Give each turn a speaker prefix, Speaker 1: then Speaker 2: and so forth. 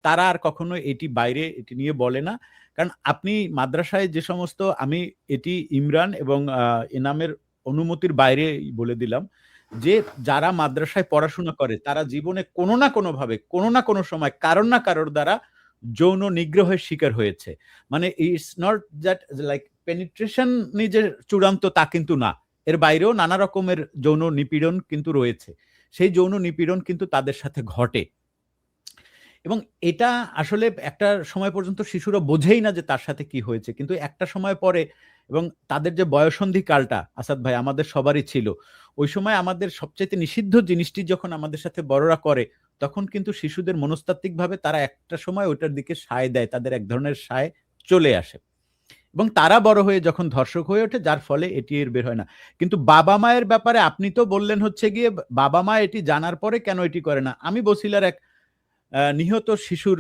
Speaker 1: তারা আর কখনো এটি বাইরে এটি নিয়ে বলে না। কারণ আপনি মাদ্রাসায় যে সমস্ত আমি এটি ইমরান এবং এনামের অনুমতির বাইরে বলে দিলাম যে যারা মাদ্রাসায় পড়াশোনা করে তারা জীবনে কোনো না কোনোভাবে, কোনো না কোনো সময় কারোর না কারোর দ্বারা যৌন নিগ্রহের শিকার হয়েছে। মানে it's not that like penetration যে চূড়ান্ত তা কিন্তু না। এর বাইরেও নানা রকমের যৌন নিপীড়ন কিন্তু রয়েছে। সেই যৌন নিপীড়ন কিন্তু তাদের সাথে ঘটে। এবং এটা আসলে একটা সময় পর্যন্ত শিশুরা বোঝেই না যে তার সাথে কি হয়েছে। কিন্তু একটা সময় পরে এবং তাদের যে বয়ঃসন্ধি কালটা আসাদ ভাই আমাদের সবারই ছিল। ওই সময় আমাদের সবচাইতে নিষিদ্ধ জিনিসটি যখন আমাদের সাথে বড়রা করে, তখন কিন্তু শিশুদের মনস্তাত্ত্বিকভাবে তারা একটা সময় ওটার দিকে সায় দেয়। তাদের এক ধরনের সায় চলে আসে। এবং তারা বড় হয়ে যখন ধর্ষক হয়ে ওঠে যার ফলে এটি এর বের হয় না। কিন্তু বাবা-মায়ের ব্যাপারে আপনি তো বললেন হচ্ছে গিয়ে বাবা-মা এটি জানার পরে কেন এটি করে না? আমি বছিলার এক নিহত শিশুর